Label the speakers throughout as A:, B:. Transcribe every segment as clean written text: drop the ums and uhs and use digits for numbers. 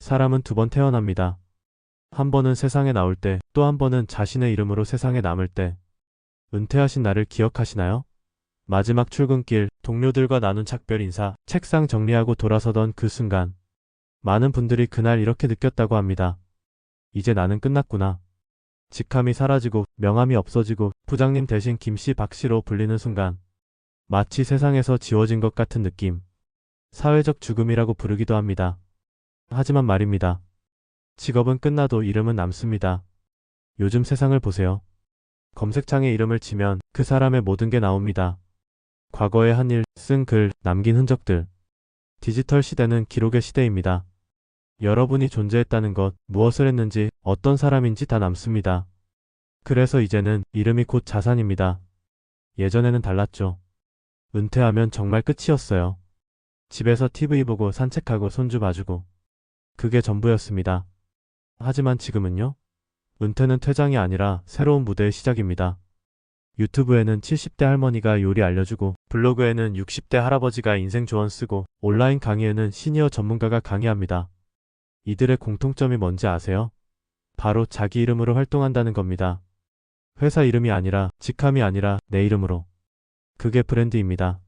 A: 사람은 두 번 태어납니다. 한 번은 세상에 나올 때, 또 한 번은 자신의 이름으로 세상에 남을 때. 은퇴하신 나를 기억하시나요? 마지막 출근길, 동료들과 나눈 작별 인사, 책상 정리하고 돌아서던 그 순간. 많은 분들이 그날 이렇게 느꼈다고 합니다. 이제 나는 끝났구나. 직함이 사라지고 명함이 없어지고 부장님 대신 김씨 박씨로 불리는 순간. 마치 세상에서 지워진 것 같은 느낌. 사회적 죽음이라고 부르기도 합니다. 하지만 말입니다. 직업은 끝나도 이름은 남습니다. 요즘 세상을 보세요. 검색창에 이름을 치면 그 사람의 모든 게 나옵니다. 과거의 한 일, 쓴 글, 남긴 흔적들. 디지털 시대는 기록의 시대입니다. 여러분이 존재했다는 것, 무엇을 했는지, 어떤 사람인지 다 남습니다. 그래서 이제는 이름이 곧 자산입니다. 예전에는 달랐죠. 은퇴하면 정말 끝이었어요. 집에서 TV 보고 산책하고 손주 봐주고. 그게 전부였습니다. 하지만 지금은요? 은퇴는 퇴장이 아니라 새로운 무대의 시작입니다. 유튜브에는 70대 할머니가 요리 알려주고, 블로그에는 60대 할아버지가 인생 조언 쓰고, 온라인 강의에는 시니어 전문가가 강의합니다. 이들의 공통점이 뭔지 아세요? 바로 자기 이름으로 활동한다는 겁니다. 회사 이름이 아니라, 직함이 아니라 내 이름으로. 그게 브랜드입니다.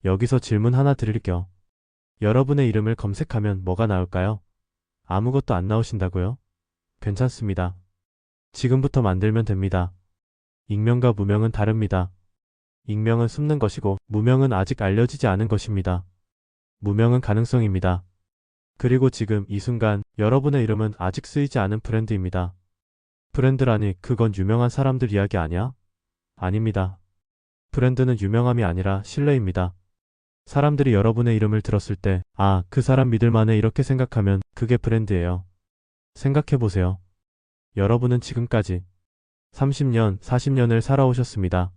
A: 여기서 질문 하나 드릴게요. 여러분의 이름을 검색하면 뭐가 나올까요? 아무것도 안 나오신다고요? 괜찮습니다. 지금부터 만들면 됩니다. 익명과 무명은 다릅니다. 익명은 숨는 것이고 무명은 아직 알려지지 않은 것입니다. 무명은 가능성입니다. 그리고 지금 이 순간 여러분의 이름은 아직 쓰이지 않은 브랜드입니다. 브랜드라니 그건 유명한 사람들 이야기 아니야? 아닙니다. 브랜드는 유명함이 아니라 신뢰입니다. 사람들이 여러분의 이름을 들었을 때, 아, 그 사람 믿을만해 이렇게 생각하면 그게 브랜드예요. 생각해보세요. 여러분은 지금까지 30년, 40년을 살아오셨습니다.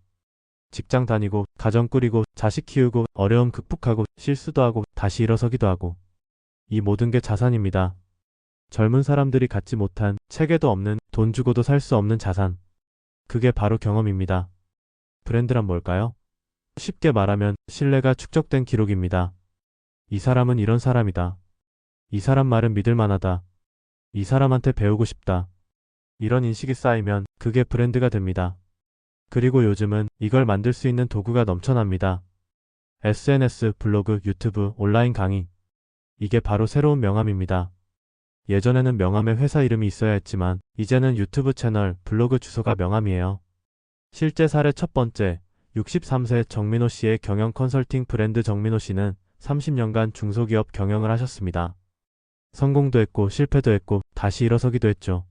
A: 직장 다니고, 가정 꾸리고, 자식 키우고, 어려움 극복하고, 실수도 하고, 다시 일어서기도 하고. 이 모든 게 자산입니다. 젊은 사람들이 갖지 못한, 책에도 없는, 돈 주고도 살 수 없는 자산. 그게 바로 경험입니다. 브랜드란 뭘까요? 쉽게 말하면 신뢰가 축적된 기록입니다. 이 사람은 이런 사람이다. 이 사람 말은 믿을 만하다. 이 사람한테 배우고 싶다. 이런 인식이 쌓이면 그게 브랜드가 됩니다. 그리고 요즘은 이걸 만들 수 있는 도구가 넘쳐납니다. SNS, 블로그, 유튜브, 온라인 강의. 이게 바로 새로운 명함입니다. 예전에는 명함에 회사 이름이 있어야 했지만 이제는 유튜브 채널, 블로그 주소가 명함이에요. 실제 사례 첫 번째, 63세 정민호 씨의 경영 컨설팅 브랜드. 정민호 씨는 30년간 중소기업 경영을 하셨습니다. 성공도 했고 실패도 했고 다시 일어서기도 했죠.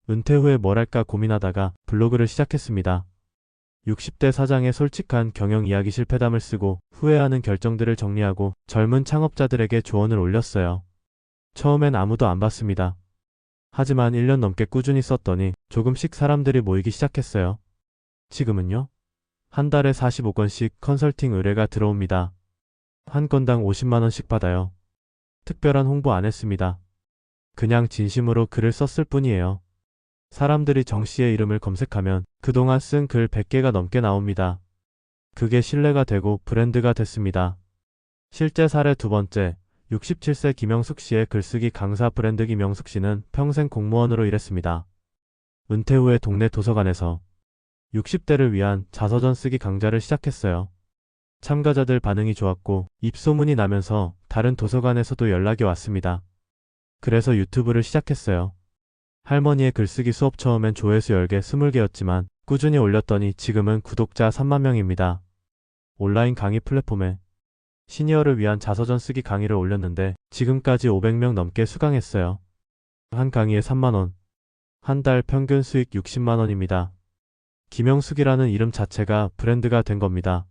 A: 은퇴 후에 뭘 할까 고민하다가 블로그를 시작했습니다. 60대 사장의 솔직한 경영 이야기 실패담을 쓰고 후회하는 결정들을 정리하고 젊은 창업자들에게 조언을 올렸어요. 처음엔 아무도 안 봤습니다. 하지만 1년 넘게 꾸준히 썼더니 조금씩 사람들이 모이기 시작했어요. 지금은요? 한 달에 45건씩 컨설팅 의뢰가 들어옵니다. 한 건당 50만원씩 받아요. 특별한 홍보 안 했습니다. 그냥 진심으로 글을 썼을 뿐이에요. 사람들이 정 씨의 이름을 검색하면 그동안 쓴 글 100개가 넘게 나옵니다. 그게 신뢰가 되고 브랜드가 됐습니다. 실제 사례 두 번째, 67세 김영숙 씨의 글쓰기 강사 브랜드. 김영숙 씨는 평생 공무원으로 일했습니다. 은퇴 후에 동네 도서관에서 60대를 위한 자서전 쓰기 강좌를 시작했어요. 참가자들 반응이 좋았고 입소문이 나면서 다른 도서관에서도 연락이 왔습니다. 그래서 유튜브를 시작했어요. 할머니의 글쓰기 수업 처음엔 조회수 10개, 20개였지만 꾸준히 올렸더니 지금은 구독자 3만 명입니다. 온라인 강의 플랫폼에 시니어를 위한 자서전 쓰기 강의를 올렸는데 지금까지 500명 넘게 수강했어요. 한 강의에 3만원. 한 달 평균 수익 60만원입니다. 김영숙이라는 이름 자체가 브랜드가 된 겁니다.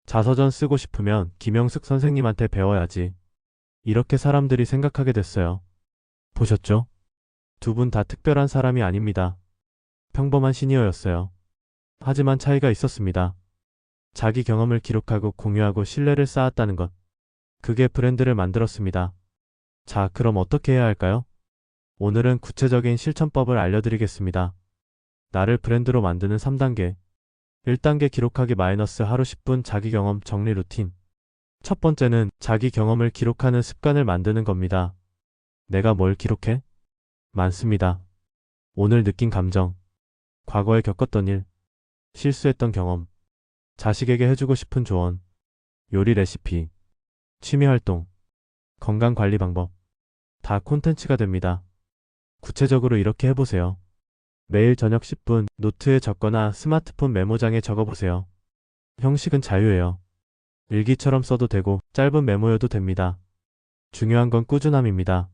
A: 자서전 쓰고 싶으면 김영숙 선생님한테 배워야지. 이렇게 사람들이 생각하게 됐어요. 보셨죠? 두 분 다 특별한 사람이 아닙니다. 평범한 시니어였어요. 하지만 차이가 있었습니다. 자기 경험을 기록하고 공유하고 신뢰를 쌓았다는 것. 그게 브랜드를 만들었습니다. 자, 그럼 어떻게 해야 할까요? 오늘은 구체적인 실천법을 알려드리겠습니다. 나를 브랜드로 만드는 3단계. 1단계 기록하기 마이너스 하루 10분 자기 경험 정리 루틴. 첫 번째는 자기 경험을 기록하는 습관을 만드는 겁니다. 내가 뭘 기록해? 많습니다. 오늘 느낀 감정, 과거에 겪었던 일, 실수했던 경험, 자식에게 해주고 싶은 조언, 요리 레시피, 취미 활동, 건강 관리 방법, 다 콘텐츠가 됩니다. 구체적으로 이렇게 해보세요. 매일 저녁 10분 노트에 적거나 스마트폰 메모장에 적어보세요. 형식은 자유예요. 일기처럼 써도 되고 짧은 메모여도 됩니다. 중요한 건 꾸준함입니다.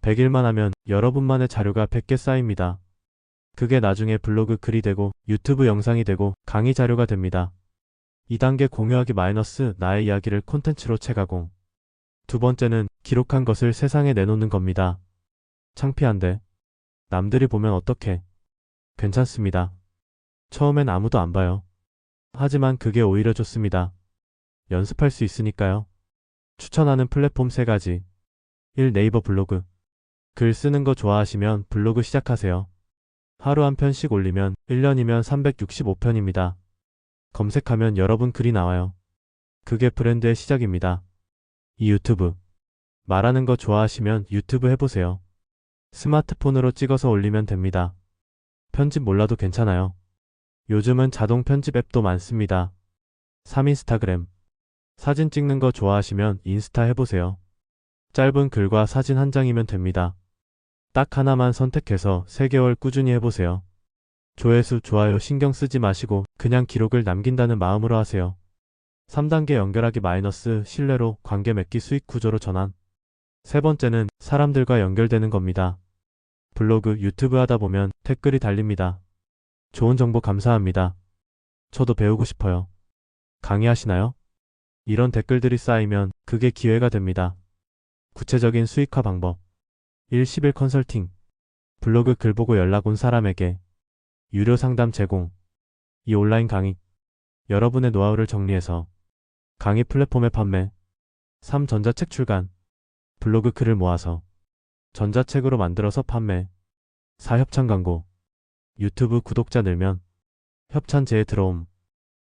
A: 100일만 하면 여러분만의 자료가 100개 쌓입니다. 그게 나중에 블로그 글이 되고 유튜브 영상이 되고 강의 자료가 됩니다. 2단계 공유하기 마이너스 나의 이야기를 콘텐츠로 채가공. 두 번째는 기록한 것을 세상에 내놓는 겁니다. 창피한데 남들이 보면 어떡해? 괜찮습니다. 처음엔 아무도 안 봐요. 하지만 그게 오히려 좋습니다. 연습할 수 있으니까요. 추천하는 플랫폼 3가지. 1. 네이버 블로그. 글 쓰는 거 좋아하시면 블로그 시작하세요. 하루 한 편씩 올리면 1년이면 365편입니다. 검색하면 여러분 글이 나와요. 그게 브랜드의 시작입니다. 2. 유튜브. 말하는 거 좋아하시면 유튜브 해보세요. 스마트폰으로 찍어서 올리면 됩니다. 편집 몰라도 괜찮아요. 요즘은 자동 편집 앱도 많습니다. 3. 인스타그램. 사진 찍는 거 좋아하시면 인스타 해보세요. 짧은 글과 사진 한 장이면 됩니다. 딱 하나만 선택해서 3개월 꾸준히 해보세요. 조회수, 좋아요 신경 쓰지 마시고 그냥 기록을 남긴다는 마음으로 하세요. 3단계 연결하기 마이너스 신뢰로 관계 맺기 수익 구조로 전환. 세 번째는 사람들과 연결되는 겁니다. 블로그, 유튜브 하다 보면 댓글이 달립니다. 좋은 정보 감사합니다. 저도 배우고 싶어요. 강의하시나요? 이런 댓글들이 쌓이면 그게 기회가 됩니다. 구체적인 수익화 방법. 1. 10일 컨설팅. 블로그 글 보고 연락 온 사람에게 유료 상담 제공. 2. 온라인 강의. 여러분의 노하우를 정리해서 강의 플랫폼에 판매. 3. 전자책 출간. 블로그 글을 모아서 전자책으로 만들어서 판매. 4. 협찬 광고. 유튜브 구독자 늘면 협찬제에 들어옴.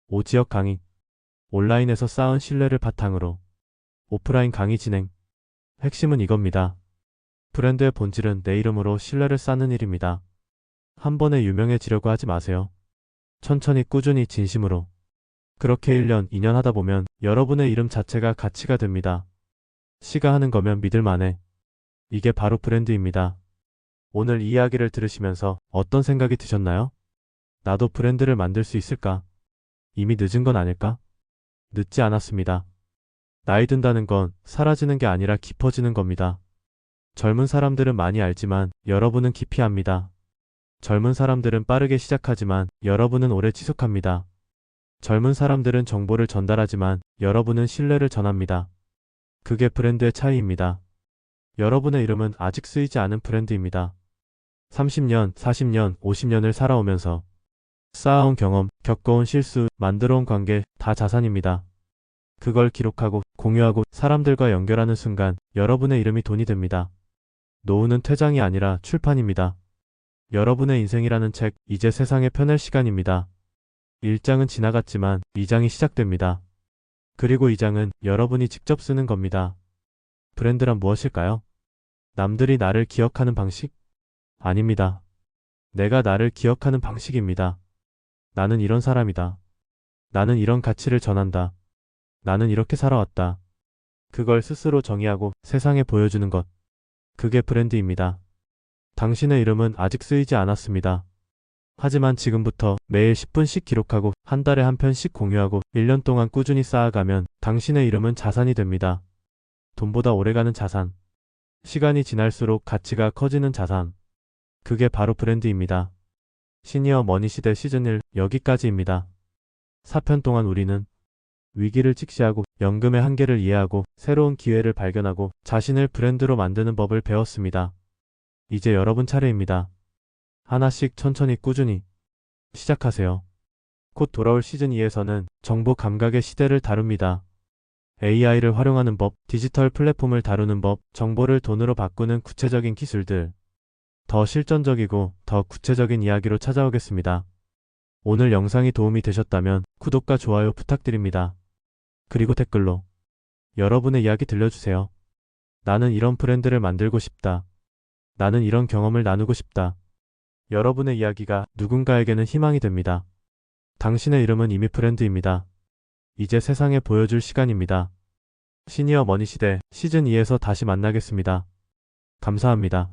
A: 5. 지역 강의. 온라인에서 쌓은 신뢰를 바탕으로 오프라인 강의 진행. 핵심은 이겁니다. 브랜드의 본질은 내 이름으로 신뢰를 쌓는 일입니다. 한 번에 유명해지려고 하지 마세요. 천천히 꾸준히 진심으로. 그렇게 1년, 2년 하다 보면 여러분의 이름 자체가 가치가 됩니다. 시가 하는 거면 믿을만해. 이게 바로 브랜드입니다. 오늘 이 이야기를 들으시면서 어떤 생각이 드셨나요? 나도 브랜드를 만들 수 있을까? 이미 늦은 건 아닐까? 늦지 않았습니다. 나이 든다는 건 사라지는 게 아니라 깊어지는 겁니다. 젊은 사람들은 많이 알지만 여러분은 깊이 압니다. 젊은 사람들은 빠르게 시작하지만 여러분은 오래 지속합니다. 젊은 사람들은 정보를 전달하지만 여러분은 신뢰를 전합니다. 그게 브랜드의 차이입니다. 여러분의 이름은 아직 쓰이지 않은 브랜드입니다. 30년, 40년, 50년을 살아오면서 쌓아온 경험, 겪어온 실수, 만들어온 관계 다 자산입니다. 그걸 기록하고 공유하고 사람들과 연결하는 순간 여러분의 이름이 돈이 됩니다. 노후는 퇴장이 아니라 출판입니다. 여러분의 인생이라는 책, 이제 세상에 펴낼 시간입니다. 1장은 지나갔지만 2장이 시작됩니다. 그리고 2장은 여러분이 직접 쓰는 겁니다. 브랜드란 무엇일까요? 남들이 나를 기억하는 방식? 아닙니다. 내가 나를 기억하는 방식입니다. 나는 이런 사람이다. 나는 이런 가치를 전한다. 나는 이렇게 살아왔다. 그걸 스스로 정의하고 세상에 보여주는 것. 그게 브랜드입니다. 당신의 이름은 아직 쓰이지 않았습니다. 하지만 지금부터 매일 10분씩 기록하고 한 달에 한 편씩 공유하고 1년 동안 꾸준히 쌓아가면 당신의 이름은 자산이 됩니다. 돈보다 오래가는 자산. 시간이 지날수록 가치가 커지는 자산. 그게 바로 브랜드입니다. 시니어 머니 시대 시즌 1 여기까지입니다. 4편 동안 우리는 위기를 직시하고 연금의 한계를 이해하고 새로운 기회를 발견하고 자신을 브랜드로 만드는 법을 배웠습니다. 이제 여러분 차례입니다. 하나씩 천천히 꾸준히 시작하세요. 곧 돌아올 시즌 2에서는 정보 감각의 시대를 다룹니다. AI를 활용하는 법, 디지털 플랫폼을 다루는 법, 정보를 돈으로 바꾸는 구체적인 기술들. 더 실전적이고 더 구체적인 이야기로 찾아오겠습니다. 오늘 영상이 도움이 되셨다면 구독과 좋아요 부탁드립니다. 그리고 댓글로 여러분의 이야기 들려주세요. 나는 이런 브랜드를 만들고 싶다. 나는 이런 경험을 나누고 싶다. 여러분의 이야기가 누군가에게는 희망이 됩니다. 당신의 이름은 이미 브랜드입니다. 이제 세상에 보여줄 시간입니다. 시니어 머니 시대 시즌 2에서 다시 만나겠습니다. 감사합니다.